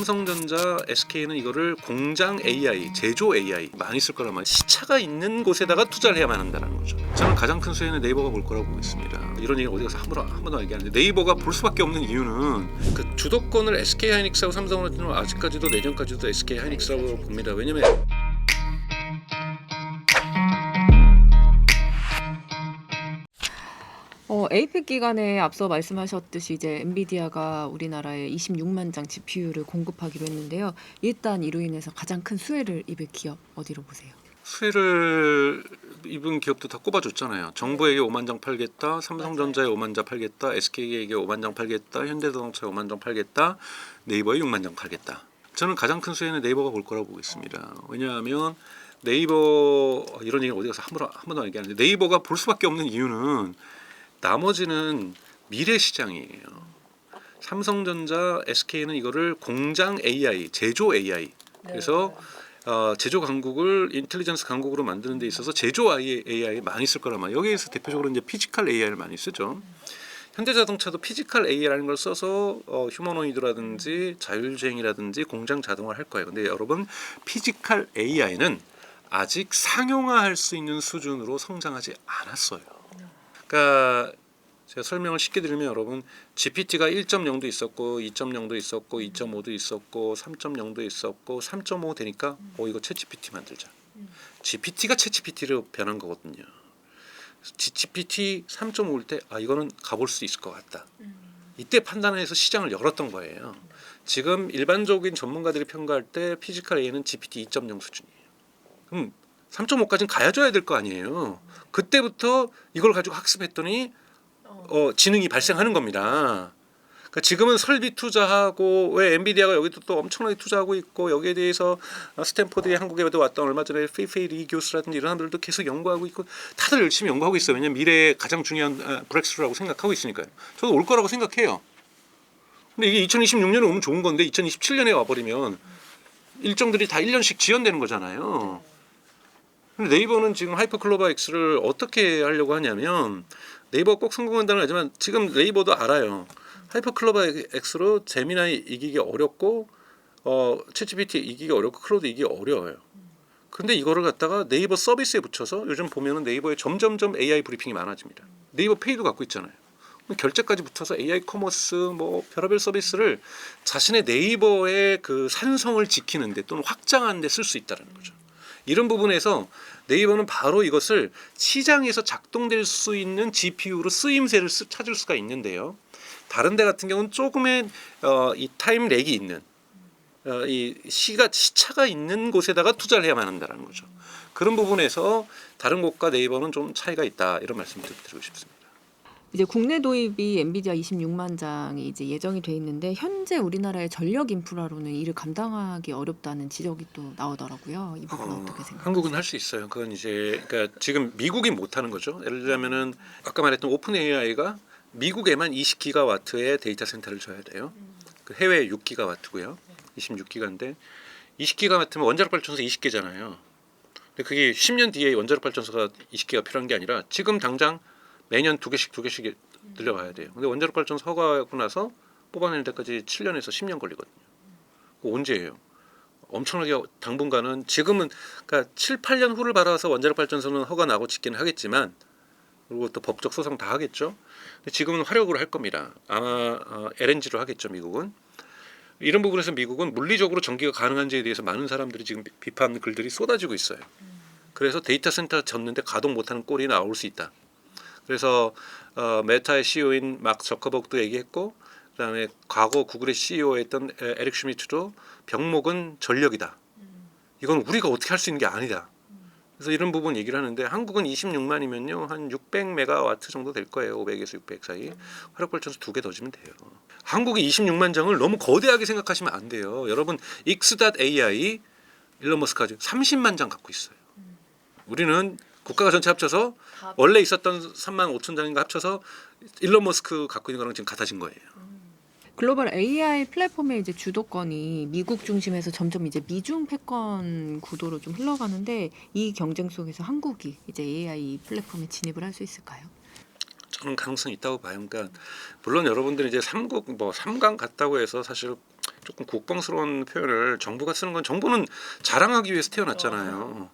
삼성전자, SK는 이거를 공장 AI, 제조 AI 많이 쓸 거란 말이에요. 시차가 있는 곳에다가 투자를 해야만 한다는 거죠. 저는 가장 큰 수혜는 네이버가 볼 거라고 보고 있습니다. 이런 얘기 어디 가서 함부로 얘기하는데 네이버가 볼 수밖에 없는 이유는 그 주도권을 SK하이닉스하고 삼성으로 주는 아직까지도 내년까지도 SK하이닉스라고 봅니다. 왜냐면 에이펙 기간에 앞서 말씀하셨듯이 이제 엔비디아가 우리나라에 26만 장 GPU를 공급하기로 했는데요. 일단 이로 인해서 가장 큰 수혜를 입을 기업 어디로 보세요? 수혜를 입은 기업도 다 꼽아줬잖아요. 정부에게 5만 장 팔겠다, 삼성전자에 5만 장 팔겠다, SK에게 5만 장 팔겠다, 현대자동차에 5만 장 팔겠다, 네이버에 6만 장 팔겠다. 저는 가장 큰 수혜는 네이버가 볼 거라고 보고 있습니다. 왜냐하면 네이버 이런 얘기 어디 가서 함부로 얘기하는데 네이버가 볼 수밖에 없는 이유는 나머지는 미래 시장이에요. 삼성전자, SK는 이거를 공장 AI, 제조 AI. 그래서 제조 강국을 인텔리전스 강국으로 만드는 데 있어서 제조 AI 많이 쓸 거란 말이에요. 여기에서 대표적으로 이제 피지컬 AI를 많이 쓰죠. 현대자동차도 피지컬 AI라는 걸 써서 휴머노이드라든지 자율주행이라든지 공장 자동화를 할 거예요. 근데 여러분 피지컬 AI는 아직 상용화할 수 있는 수준으로 성장하지 않았어요. 그러니까 제가 설명을 쉽게 드리면 여러분 GPT가 1.0도 있었고 2.0도 있었고 2.5도 있었고 3.0도 있었고 3.5 되니까 이거 챗GPT 만들자. GPT가 챗GPT로 변한 거거든요. GPT 3.5일 때 이거는 가볼 수 있을 것 같다. 이때 판단해서 시장을 열었던 거예요. 지금 일반적인 전문가들이 평가할 때 피지컬 A는 GPT 2.0 수준이에요. 그럼 3.5까지는 가야줘야 될 거 아니에요. 그때부터 이걸 가지고 학습했더니 지능이 발생하는 겁니다. 그러니까 지금은 설비 투자하고 왜 엔비디아가 여기도 또 엄청나게 투자하고 있고 여기에 대해서 스탠포드에 한국에도 왔던 얼마 전에 페이페이 리 교수라든지 이런 사람들도 계속 연구하고 있고 다들 열심히 연구하고 있어요. 왜냐하면 미래의 가장 중요한 브렉스루라고 생각하고 있으니까요. 저도 올 거라고 생각해요. 근데 이게 2026년에 오면 좋은 건데 2027년에 와버리면 일정들이 다 1년씩 지연되는 거잖아요. 근데 네이버는 지금 하이퍼클로바 X를 어떻게 하려고 하냐면 네이버가 꼭 성공한다는 건 아니지만 지금 네이버도 알아요. 하이퍼클로바 X로 제미나이 이기기 어렵고 챗GPT 이기기 어렵고 클로드 이기기 어려워요. 근데 이거를 갖다가 네이버 서비스에 붙여서 요즘 보면은 네이버에 점점점 AI 브리핑이 많아집니다. 네이버 페이도 갖고 있잖아요. 결제까지 붙어서 AI 커머스 뭐 별의별 서비스를 자신의 네이버의 그 산성을 지키는데 또는 확장하는 데 쓸 수 있다는 거죠. 이런 부분에서 네이버는 바로 이것을 시장에서 작동될 수 있는 GPU로 쓰임새를 찾을 수가 있는데요. 다른 데 같은 경우는 조금의 이 타임 렉이 있는 이 시차가 있는 곳에다가 투자를 해야만 한다는 거죠. 그런 부분에서 다른 곳과 네이버는 좀 차이가 있다 이런 말씀을 드리고 싶습니다. 이제 국내 도입이 엔비디아 26만 장이 이제 예정이 돼 있는데 현재 우리나라의 전력 인프라로는 이를 감당하기 어렵다는 지적이 또 나오더라고요. 이 부분 어떻게 생각하세요? 한국은 할 수 있어요. 그건 이제 그러니까 지금 미국이 못 하는 거죠. 예를 들자면은 아까 말했던 오픈 AI가 미국에만 20기가와트의 데이터 센터를 줘야 돼요. 그 해외에 6기가와트고요. 26기가인데 20기가와트면 원자력 발전소 20개잖아요. 근데 그게 10년 뒤에 원자력 발전소가 20기가 필요한 게 아니라 지금 당장 매년 두 개씩 늘려가야 돼요. 근데 원자력 발전소 허가하고 나서 뽑아낼 때까지 7년에서 10년 걸리거든요. 언제예요? 엄청나게 당분간은 지금은 그러니까 7, 8년 후를 바라서 원자력 발전소는 허가 나고 짓기는 하겠지만 그리고 또 법적 소송 다 하겠죠. 근데 지금은 화력으로 할 겁니다. 아마 LNG로 하겠죠, 미국은. 이런 부분에서 미국은 물리적으로 전기가 가능한지에 대해서 많은 사람들이 지금 비판 글들이 쏟아지고 있어요. 그래서 데이터 센터 졌는데 가동 못하는 꼴이 나올 수 있다. 그래서 메타의 CEO인 마크 저커버그도 얘기했고 그다음에 과거 구글의 CEO였던 에릭 슈미트도 병목은 전력이다. 이건 우리가 어떻게 할 수 있는 게 아니다. 그래서 이런 부분 얘기를 하는데 한국은 26만이면요 한 600메가와트 정도 될 거예요. 500에서 600 사이. 화력발전소 2개 더 지면 돼요. 한국이 26만 장을 너무 거대하게 생각하시면 안 돼요. 여러분 X.AI 일론 머스크가 지금 30만 장 갖고 있어요. 우리는 국가가 전체 합쳐서 원래 있었던 3만 5천 장인가 합쳐서 일론 머스크 갖고 있는 거랑 지금 같아진 거예요. 글로벌 AI 플랫폼의 이제 주도권이 미국 중심에서 점점 이제 미중 패권 구도로 좀 흘러가는데 이 경쟁 속에서 한국이 이제 AI 플랫폼에 진입을 할 수 있을까요? 저는 가능성이 있다고 봐요. 그러니까 물론 여러분들이 이제 3국 뭐 3강 갔다고 해서 사실 조금 국방스러운 표현을 정부가 쓰는 건 정부는 자랑하기 위해서 태어났잖아요.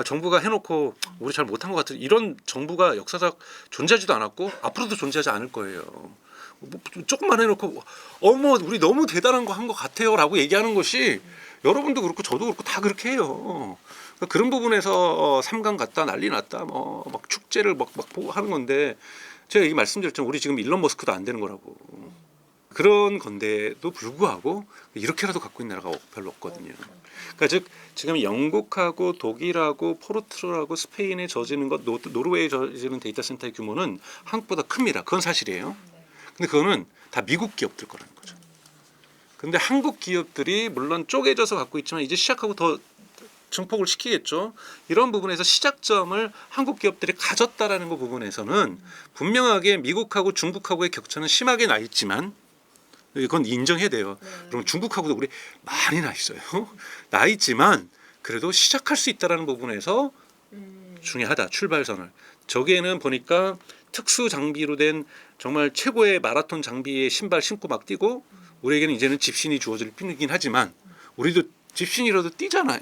정부가 해놓고 우리 잘 못한 것 같은 이런 정부가 역사상 존재하지도 않았고 앞으로도 존재하지 않을 거예요. 뭐 조금만 해놓고 어머 우리 너무 대단한 거 한 것 같아요라고 얘기하는 것이 여러분도 그렇고 저도 그렇고 다 그렇게 해요. 그러니까 그런 부분에서 삼강 갔다 난리 났다 뭐 막 축제를 막 하는 건데 제가 얘기 말씀드렸잖아요. 우리 지금 일론 머스크도 안 되는 거라고. 그런 건데도 불구하고 이렇게라도 갖고 있는 나라가 별로 없거든요. 그러니까 즉 지금 영국하고 독일하고 포르투갈하고 스페인에 저지는 것, 노르웨이에 저지는 데이터 센터의 규모는 한국보다 큽니다. 그건 사실이에요. 근데 그거는 다 미국 기업들 거라는 거죠. 근데 한국 기업들이 물론 쪼개져서 갖고 있지만 이제 시작하고 더 증폭을 시키겠죠. 이런 부분에서 시작점을 한국 기업들이 가졌다라는 그 부분에서는 분명하게 미국하고 중국하고의 격차는 심하게 나 있지만 이건 인정해야 돼요. 그럼 중국하고도 우리 많이 나 있어요. 나 있지만 그래도 시작할 수 있다라는 부분에서 중요하다. 출발선을. 저기에는 보니까 특수 장비로 된 정말 최고의 마라톤 장비의 신발 신고 막 뛰고 우리에게는 이제는 집신이 주어질 뿐이긴 하지만 우리도 집신이라도 뛰잖아요.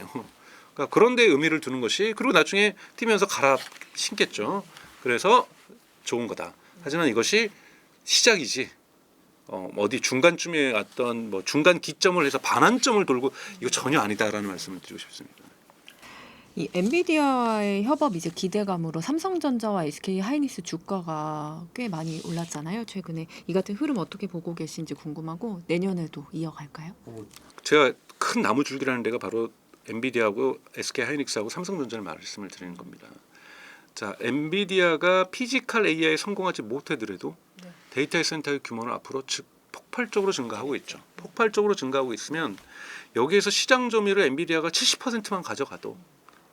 그러니까 그런 데 의미를 두는 것이 그리고 나중에 뛰면서 갈아 신겠죠. 그래서 좋은 거다. 하지만 이것이 시작이지. 어디 중간쯤에 왔던 뭐 중간 기점을 해서 반환점을 돌고 이거 전혀 아니다라는 말씀을 드리고 싶습니다. 이 엔비디아의 협업 이제 기대감으로 삼성전자와 SK 하이닉스 주가가 꽤 많이 올랐잖아요. 최근에 이 같은 흐름 어떻게 보고 계신지 궁금하고 내년에도 이어갈까요? 제가 큰 나무 줄기라는 데가 바로 엔비디아하고 SK 하이닉스하고 삼성전자를 말씀을 드리는 겁니다. 자, 엔비디아가 피지컬 AI에 성공하지 못하더라도 데이터 센터의 규모는 앞으로 폭발적으로 증가하고 있죠. 폭발적으로 증가하고 있으면 여기에서 시장 점유율을 엔비디아가 70%만 가져가도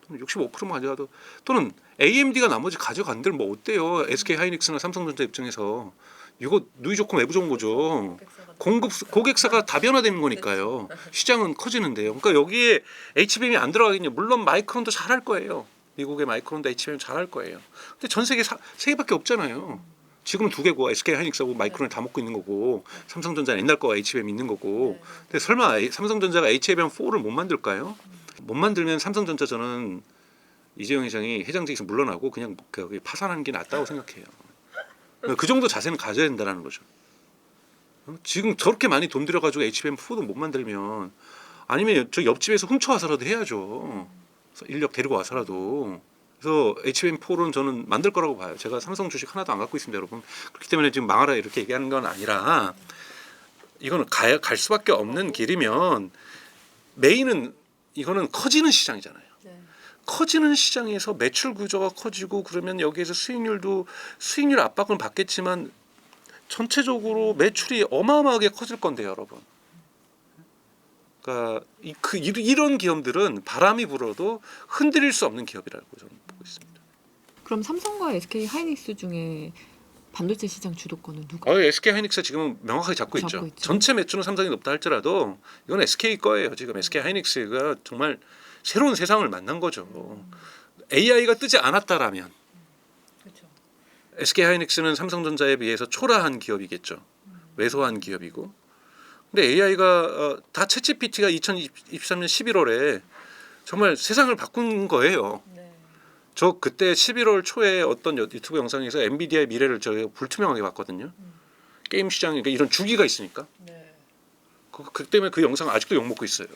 또는 65%만 가져가도 또는 AMD가 나머지 가져간들 뭐 어때요? SK 하이닉스나 삼성전자 입장에서 이거 누이 좋고 매부 좋은 거죠. 고객사가 다변화되는 거니까요. 시장은 커지는데요. 그러니까 여기에 HBM이 안 들어가겠냐? 물론 마이크론도 잘할 거예요. 미국의 마이크론도 HBM 잘할 거예요. 근데 전 세계 세 개밖에 없잖아요. 지금은 두 개고 SK 하이닉스하고 마이크론을 다 먹고 있는 거고 삼성전자는 옛날 거가 HBM 있는 거고. 근데 설마 삼성전자가 HBM4를 못 만들까요? 못 만들면 삼성전자 저는 이재용 회장이 회장직에서 물러나고 그냥 파산하는 게 낫다고 생각해요. 그 정도 자세는 가져야 된다는 거죠. 지금 저렇게 많이 돈 들여가지고 HBM4도 못 만들면 아니면 저 옆집에서 훔쳐와서라도 해야죠. 인력 데리고 와서라도. 그래서 HBM4는 저는 만들 거라고 봐요. 제가 삼성 주식 하나도 안 갖고 있습니다, 여러분. 그렇기 때문에 지금 망하라 이렇게 얘기하는 건 아니라 이거는 갈 수밖에 없는 길이면 메인은 이거는 커지는 시장이잖아요. 커지는 시장에서 매출 구조가 커지고 그러면 여기에서 수익률 압박은 받겠지만 전체적으로 매출이 어마어마하게 커질 건데요, 여러분. 그러니까 이런 기업들은 바람이 불어도 흔들릴 수 없는 기업이라고 저는 보고 있습니다. 그럼 삼성과 SK 하이닉스 중에 반도체 시장 주도권은 누가? SK 하이닉스 지금은 명확하게 잡고 있죠. 전체 매출은 삼성이 높다 할지라도 이건 SK 거예요. 지금 SK 하이닉스가 정말 새로운 세상을 만난 거죠. AI가 뜨지 않았다라면 SK 하이닉스는 삼성전자에 비해서 초라한 기업이겠죠. 왜소한 기업이고. 근데 AI가 다 챗GPT가 2023년 11월에 정말 세상을 바꾼 거예요. 저 그때 11월 초에 어떤 유튜브 영상에서 엔비디아의 미래를 저희가 불투명하게 봤거든요. 게임 시장에 그러니까 이런 주기가 있으니까. 그 때문에 그 영상 아직도 욕먹고 있어요.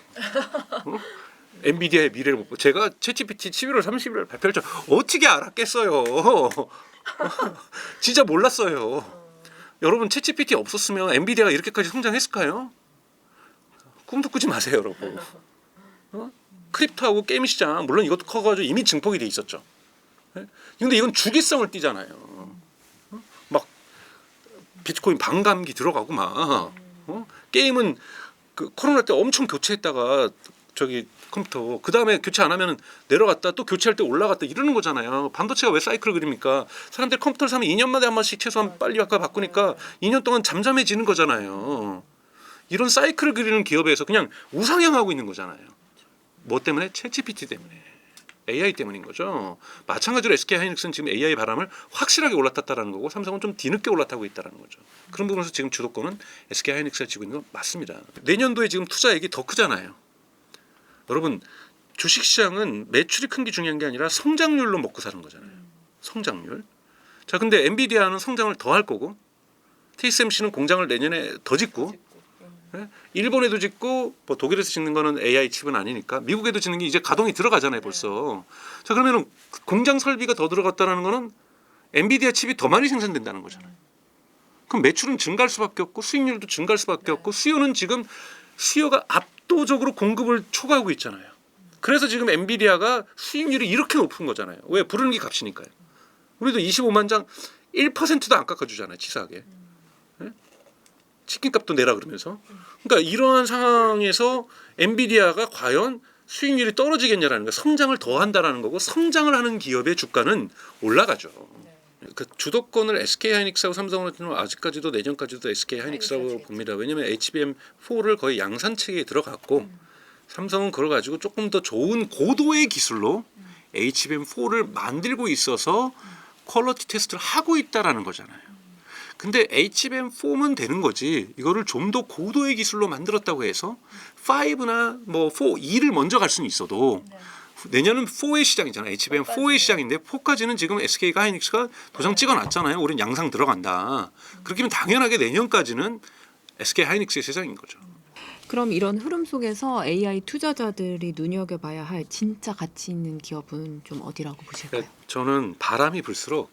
엔비디아의 미래를 못 보고 제가 챗GPT 11월 30일 발표를 어떻게 알았겠어요. 진짜 몰랐어요. 여러분 챗GPT 없었으면 엔비디아가 이렇게까지 성장했을까요? 꿈도 꾸지 마세요, 여러분. 크립토하고 게임 시장 물론 이것도 커가지고 이미 증폭이 돼 있었죠. 근데 이건 주기성을 띠잖아요. 막 비트코인 반감기 들어가고 막 게임은 그 코로나 때 엄청 교체했다가 저기 컴퓨터 그 다음에 교체 안 하면 내려갔다 또 교체할 때 올라갔다 이러는 거잖아요. 반도체가 왜 사이클을 그립니까? 사람들이 컴퓨터를 사면 2년마다 한 번씩 최소한 빨리 바꾸니까 2년 동안 잠잠해지는 거잖아요. 이런 사이클을 그리는 기업에서 그냥 우상향하고 있는 거잖아요. 뭐 때문에? 챗GPT 때문에. AI 때문인 거죠. 마찬가지로 SK 하이닉스는 지금 AI 바람을 확실하게 올라탔다라는 거고 삼성은 좀 뒤늦게 올라타고 있다라는 거죠. 그런 부분에서 지금 주도권은 SK 하이닉스가 쥐고 있는 건 맞습니다. 내년도에 지금 투자액이 더 크잖아요. 여러분 주식시장은 매출이 큰 게 중요한 게 아니라 성장률로 먹고 사는 거잖아요. 성장률. 자, 근데 엔비디아는 성장을 더 할 거고 TSMC는 공장을 내년에 더 짓고 예? 일본에도 짓고 뭐 독일에서 짓는 거는 AI 칩은 아니니까 미국에도 짓는 게 이제 가동이 들어가잖아요 벌써. 자, 그러면은 공장 설비가 더 들어갔다는 거는 엔비디아 칩이 더 많이 생산된다는 거잖아요. 그럼 매출은 증가할 수밖에 없고 수익률도 증가할 수밖에 없고 수요는 지금 수요가 압도적으로 공급을 초과하고 있잖아요. 그래서 지금 엔비디아가 수익률이 이렇게 높은 거잖아요. 왜? 부르는 게 값이니까요. 우리도 25만 장 1%도 안 깎아주잖아요 치사하게. 치킨값도 내라 그러면서. 그러니까 이러한 상황에서 엔비디아가 과연 수익률이 떨어지겠냐라는 거, 성장을 더 한다라는 거고 성장을 하는 기업의 주가는 올라가죠. 그 주도권을 SK 하이닉스하고 삼성으로 주면 아직까지도 내년까지도 SK 하이닉스라고 봅니다. 왜냐하면 HBM4를 거의 양산 체계에 들어갔고 삼성은 그걸 가지고 조금 더 좋은 고도의 기술로 HBM4를 만들고 있어서 퀄리티 테스트를 하고 있다라는 거잖아요. 근데 HBM4면 되는 거지 이거를 좀 더 고도의 기술로 만들었다고 해서 5나 뭐 4, 2를 먼저 갈 수는 있어도 내년은 4의 시장이잖아요. HBM4의 시장인데 4까지는 지금 SK 하이닉스가 도장 찍어놨잖아요. 우린 양상 들어간다. 그렇게 하면 당연하게 내년까지는 SK 하이닉스의 세상인 거죠. 그럼 이런 흐름 속에서 AI 투자자들이 눈여겨봐야 할 진짜 가치 있는 기업은 좀 어디라고 보실까요? 저는 바람이 불수록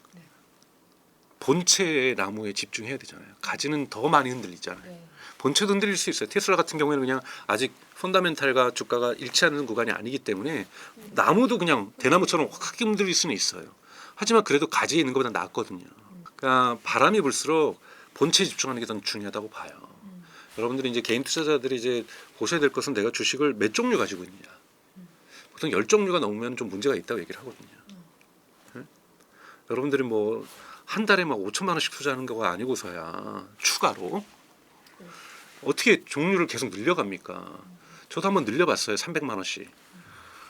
본체의 나무에 집중해야 되잖아요. 가지는 더 많이 흔들리잖아요. 본체도 흔들릴 수 있어요. 테슬라 같은 경우에는 그냥 아직 펀다멘탈과 주가가 일치하는 구간이 아니기 때문에 나무도 그냥 대나무처럼 확 흔들릴 수는 있어요. 하지만 그래도 가지에 있는 것보다 낫거든요. 그러니까 바람이 불수록 본체에 집중하는 게 더 중요하다고 봐요. 여러분들이 이제 개인 투자자들이 이제 보셔야 될 것은 내가 주식을 몇 종류 가지고 있냐. 보통 10종류가 넘으면 좀 문제가 있다고 얘기를 하거든요. 네? 여러분들이 뭐 한 달에 막 5천만 원씩 투자하는 거가 아니고서야 추가로 어떻게 종류를 계속 늘려갑니까? 저도 한번 늘려봤어요. 300만 원씩.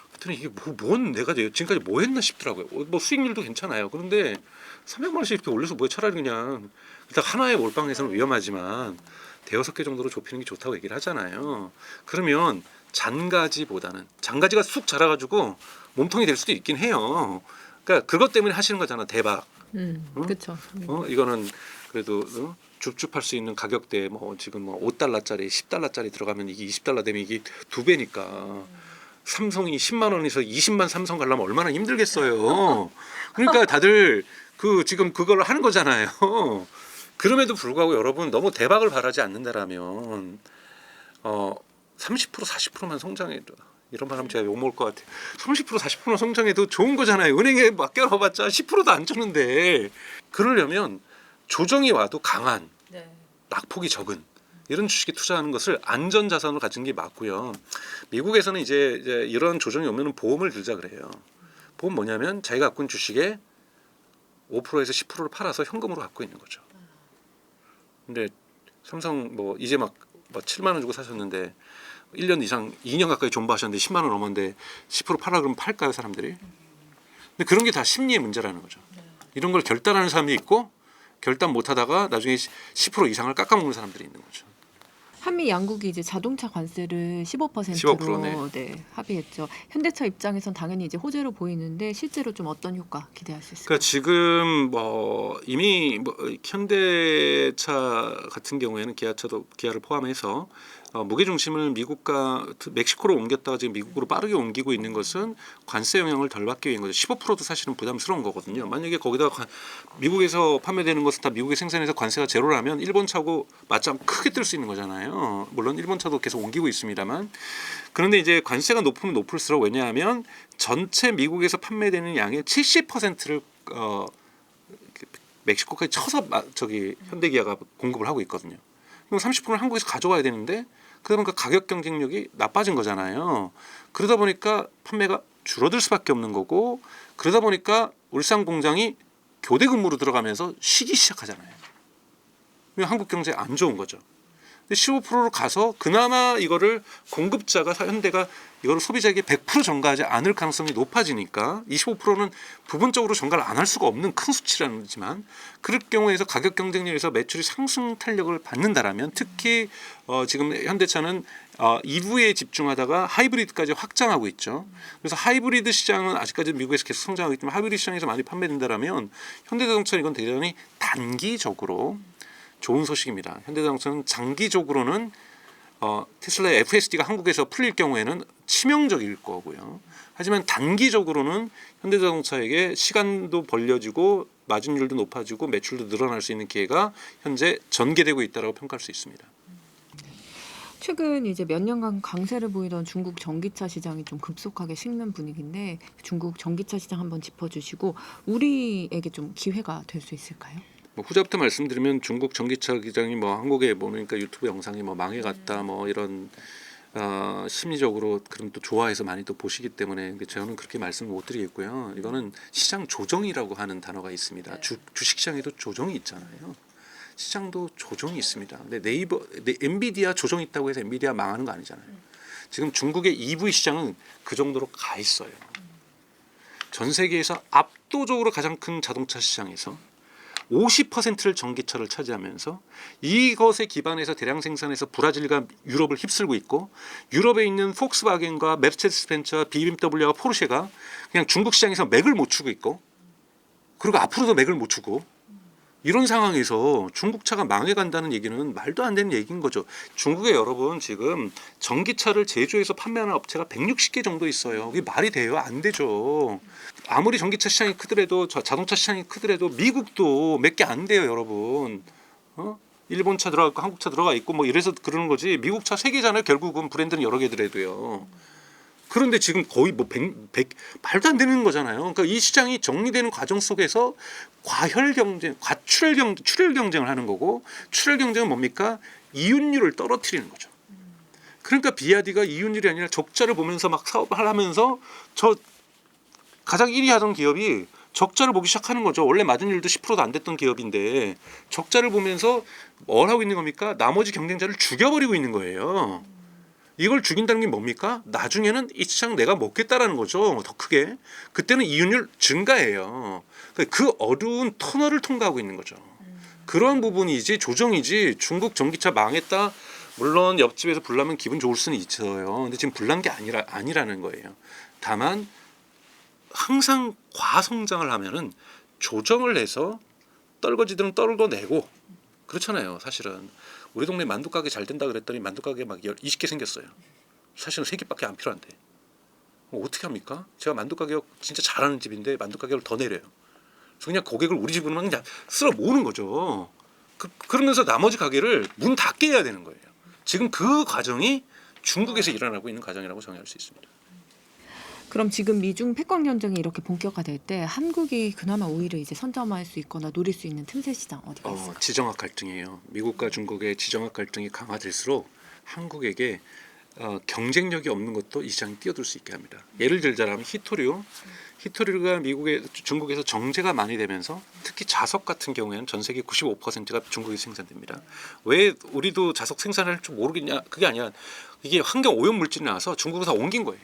그랬더니 이게 뭔 내가 지금까지 뭐 했나 싶더라고요. 뭐 수익률도 괜찮아요. 그런데 300만 원씩 이렇게 올려서 뭐에 차라리 그냥 일단 하나의 몰빵에서는 위험하지만 대여섯 개 정도로 좁히는 게 좋다고 얘기를 하잖아요. 그러면 잔가지보다는 잔가지가 쑥 자라가지고 몸통이 될 수도 있긴 해요. 그러니까 그것 때문에 하시는 거잖아. 대박. 그렇죠. 이거는 그래도 줍줍할 수 있는 가격대 뭐 지금 뭐 5달러짜리 10달러짜리 들어가면 이게 20달러 되면 이게 2배니까 삼성이 10만 원에서 20만 삼성 가려면 얼마나 힘들겠어요. 그러니까 다들 그 지금 그걸 하는 거잖아요. 그럼에도 불구하고 여러분 너무 대박을 바라지 않는다라면 30% 40%만 성장해도 이런 말 하면 제가 욕먹을 것 같아요. 30% 40% 성장해도 좋은 거잖아요. 은행에 맡겨놔봤자 10%도 안 주는데 그러려면 조정이 와도 강한 낙폭이 적은 이런 주식에 투자하는 것을 안전자산으로 가진 게 맞고요. 미국에서는 이제 이런 조정이 오면 보험을 들자 그래요. 보험 뭐냐면 자기가 갖고 있는 주식에 5%에서 10%를 팔아서 현금으로 갖고 있는 거죠. 근데 삼성 뭐 이제 막 7만 원 주고 사셨는데 1년 이상 2년 가까이 존버하셨는데 10만 원 넘었는데 10% 팔아 그러면 팔까요 사람들이? 근데 그런 게 다 심리의 문제라는 거죠. 이런 걸 결단하는 사람이 있고 결단 못하다가 나중에 10% 이상을 깎아먹는 사람들이 있는 거죠. 한미 양국이 이제 자동차 관세를 15%로 15%, 네, 합의했죠. 현대차 입장에선 당연히 이제 호재로 보이는데 실제로 좀 어떤 효과 기대할 수 있을까요? 그러니까 지금 뭐 이미 뭐 현대차 같은 경우에는 기아를 포함해서 무게 중심을 미국과 멕시코로 옮겼다가 지금 미국으로 빠르게 옮기고 있는 것은 관세 영향을 덜 받기 위한 거죠. 15%도 사실은 부담스러운 거거든요. 만약에 거기다 미국에서 판매되는 것은 다 미국에 생산해서 관세가 제로라면 일본 차고 맞짱 크게 뜰 수 있는 거잖아요. 물론 일본 차도 계속 옮기고 있습니다만 그런데 이제 관세가 높으면 높을수록 왜냐하면 전체 미국에서 판매되는 양의 70%를 멕시코까지 쳐서 현대기아가 공급을 하고 있거든요. 그럼 30%는 한국에서 가져와야 되는데 그러다 보니까 가격 경쟁력이 나빠진 거잖아요. 그러다 보니까 판매가 줄어들 수밖에 없는 거고 그러다 보니까 울산 공장이 교대 근무로 들어가면서 쉬기 시작하잖아요. 한국 경제 안 좋은 거죠. 근데 15%로 가서 그나마 이거를 공급자가 현대가 이거를 소비자에게 100% 전가하지 않을 가능성이 높아지니까 25%는 부분적으로 전가를 안 할 수가 없는 큰 수치라지만 그럴 경우에서 가격 경쟁력에서 매출이 상승 탄력을 받는다라면 특히 지금 현대차는 EV에 집중하다가 하이브리드까지 확장하고 있죠. 그래서 하이브리드 시장은 아직까지 미국에서 계속 성장하고 있지만 하이브리드 시장에서 많이 판매된다라면 현대자동차는 이건 대단히 단기적으로 좋은 소식입니다. 현대자동차는 장기적으로는 테슬라의 FSD가 한국에서 풀릴 경우에는 치명적일 거고요. 하지만 단기적으로는 현대자동차에게 시간도 벌려지고 마진율도 높아지고 매출도 늘어날 수 있는 기회가 현재 전개되고 있다고 평가할 수 있습니다. 최근 이제 몇 년간 강세를 보이던 중국 전기차 시장이 좀 급속하게 식는 분위기인데 중국 전기차 시장 한번 짚어주시고 우리에게 좀 기회가 될 수 있을까요? 뭐 후자부터 말씀드리면 중국 전기차 기장이 뭐 한국에 보니까 유튜브 영상이 뭐 망해갔다 뭐 이런 심리적으로 그럼 또 좋아해서 많이 또 보시기 때문에 근데 저는 그렇게 말씀을 못 드리겠고요. 이거는 시장 조정이라고 하는 단어가 있습니다. 주식시장에도 조정이 있잖아요. 시장도 조정이 있습니다. 근데 엔비디아 조정 있다고 해서 엔비디아 망하는 거 아니잖아요. 지금 중국의 EV 시장은 그 정도로 가 있어요. 전 세계에서 압도적으로 가장 큰 자동차 시장에서 50%를 전기차를 차지하면서 이것에 기반해서 대량 생산해서 브라질과 유럽을 휩쓸고 있고 유럽에 있는 폭스바겐과 메르세데스 벤츠와 BMW와 포르쉐가 그냥 중국 시장에서 맥을 못 추고 있고 그리고 앞으로도 맥을 못 추고 이런 상황에서 중국 차가 망해간다는 얘기는 말도 안 되는 얘기인 거죠. 중국에 여러분 지금 전기차를 제조해서 판매하는 업체가 160개 정도 있어요. 그게 말이 돼요? 안 되죠. 아무리 전기차 시장이 크더라도 자동차 시장이 크더라도 미국도 몇 개 안 돼요, 여러분. 일본 차 들어가 있고 한국 차 들어가 있고 뭐 이래서 그러는 거지. 미국 차 3개잖아요. 결국은 브랜드는 여러 개더라도요. 그런데 지금 거의 뭐 100 말도 안 되는 거잖아요. 그러니까 이 시장이 정리되는 과정 속에서 과혈 경쟁, 출혈 경쟁을 하는 거고 출혈 경쟁은 뭡니까? 이윤율을 떨어뜨리는 거죠. 그러니까 비아디가 이윤율이 아니라 적자를 보면서 막 사업을 하면서 저 가장 1위 하던 기업이 적자를 보기 시작하는 거죠. 원래 마진율도 10%도 안 됐던 기업인데 적자를 보면서 뭘 하고 있는 겁니까? 나머지 경쟁자를 죽여버리고 있는 거예요. 이걸 죽인다는 게 뭡니까? 나중에는 이 시장 내가 먹겠다라는 거죠. 더 크게. 그때는 이윤율 증가해요. 그 어두운 터널을 통과하고 있는 거죠. 그런 부분이지 조정이지 중국 전기차 망했다. 물론 옆집에서 불나면 기분 좋을 수는 있어요. 근데 지금 불난 게 아니라는 거예요. 다만 항상 과성장을 하면은 조정을 해서 떨거지들은 떨궈내고 그렇잖아요. 사실은. 우리 동네 만두 가게 잘 된다 그랬더니 만두 가게 막 20개 생겼어요. 사실은 3개밖에 안 필요한데 어떻게 합니까? 제가 만두 가게 진짜 잘하는 집인데 만두 가격을 더 내려요. 그래서 그냥 고객을 우리 집으로 그냥 쓸어 모으는 거죠. 그러면서 나머지 가게를 문 닫게 해야 되는 거예요. 지금 그 과정이 중국에서 일어나고 있는 과정이라고 정의할 수 있습니다. 그럼 지금 미중 패권 경쟁이 이렇게 본격화될 때 한국이 그나마 오히려 이제 선점할 수 있거나 노릴 수 있는 틈새 시장 어디가 있을까요? 지정학 갈등이에요. 미국과 중국의 지정학 갈등이 강화될수록 한국에게 경쟁력이 없는 것도 이 시장에 뛰어들 수 있게 합니다. 예를 들자면 히토류가 중국에서 정제가 많이 되면서 특히 자석 같은 경우에는 전 세계 95%가 중국에서 생산됩니다. 왜 우리도 자석 생산할 줄 모르겠냐? 그게 아니라 이게 환경 오염 물질이 나와서 중국으로 다 옮긴 거예요.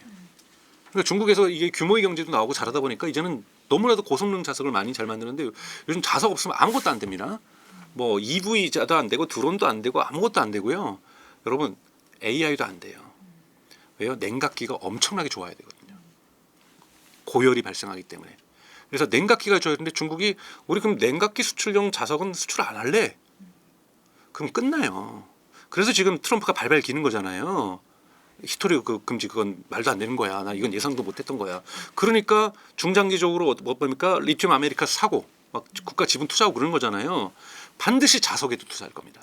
그러니까 중국에서 이게 규모의 경제도 나오고 잘하다 보니까 이제는 너무나도 고성능 자석을 많이 잘 만드는데 요즘 자석 없으면 아무것도 안 됩니다. 뭐 EV자도 안 되고 드론도 안 되고 아무것도 안 되고요. 여러분 AI도 안 돼요. 왜요? 냉각기가 엄청나게 좋아야 되거든요. 고열이 발생하기 때문에. 그래서 냉각기가 좋아야 되는데 중국이 우리 그럼 냉각기 수출용 자석은 수출 안 할래? 그럼 끝나요. 그래서 지금 트럼프가 발발 기는 거잖아요. 히토리 금지 그건 말도 안 되는 거야. 나 이건 예상도 못했던 거야. 그러니까 중장기적으로 뭡니까? 리튬 아메리카 사고 막 국가 지분 투자하고 그러는 거잖아요. 반드시 자석에도 투자할 겁니다.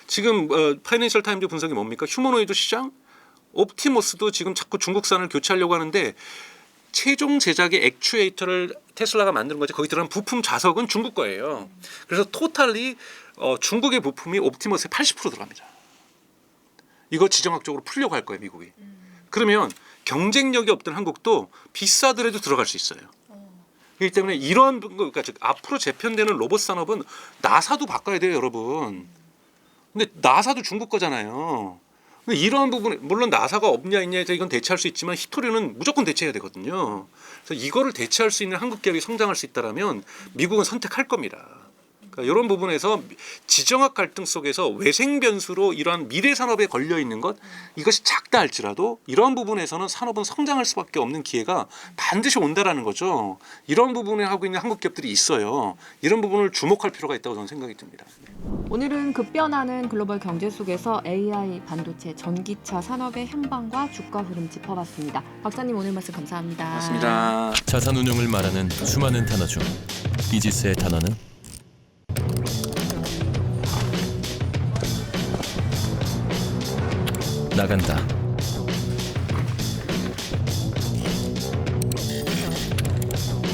지금 파이낸셜 타임즈 분석이 뭡니까? 휴머노이드 시장 옵티머스도 지금 자꾸 중국산을 교체하려고 하는데 최종 제작의 액추에이터를 테슬라가 만드는 거지 거기 들어간 부품 자석은 중국 거예요. 그래서 토탈리 중국의 부품이 옵티머스에 80% 들어갑니다. 이거 지정학적으로 풀려고 할 거예요, 미국이. 그러면 경쟁력이 없던 한국도 비싸더라도 들어갈 수 있어요. 그렇기 때문에 이런 그러니까 즉 앞으로 재편되는 로봇 산업은 나사도 바꿔야 돼요, 여러분. 근데 나사도 중국 거잖아요. 근데 이러한 부분 물론 나사가 없냐 있냐에 대해서 이건 대체할 수 있지만 히토류는 무조건 대체해야 되거든요. 그래서 이거를 대체할 수 있는 한국 기업이 성장할 수 있다라면 미국은 선택할 겁니다. 그러니까 이런 부분에서 지정학 갈등 속에서 외생 변수로 이러한 미래 산업에 걸려 있는 것 이것이 작다 할지라도 이러한 부분에서는 산업은 성장할 수밖에 없는 기회가 반드시 온다라는 거죠. 이런 부분에 하고 있는 한국 기업들이 있어요. 이런 부분을 주목할 필요가 있다고 저는 생각이 듭니다. 오늘은 급변하는 글로벌 경제 속에서 AI 반도체 전기차 산업의 향방과 주가 흐름 짚어봤습니다. 박사님 오늘 말씀 감사합니다. 맞습니다. 자산 운용을 말하는 수많은 단어 중 이지스의 단어는 나간다,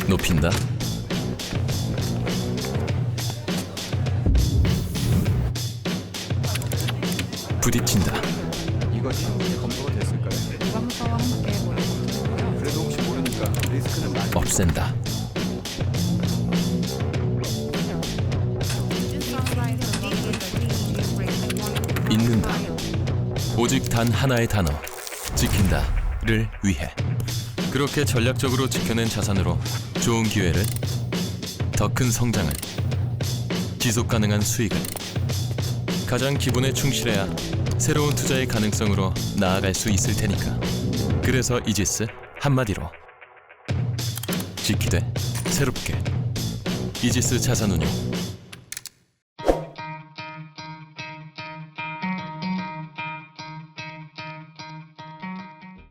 높인다, 부딪힌다, 이거 충분히 검토가 됐을까요? 유감서와 함께 보내드리고요. 그래도 혹시 모르니까 리스크는 많이 없앤다, 잊는다. 오직 단 하나의 단어, 지킨다를 위해. 그렇게 전략적으로 지켜낸 자산으로 좋은 기회를, 더 큰 성장을, 지속 가능한 수익을, 가장 기본에 충실해야 새로운 투자의 가능성으로 나아갈 수 있을 테니까. 그래서 이지스 한마디로 지키되 새롭게. 이지스 자산운용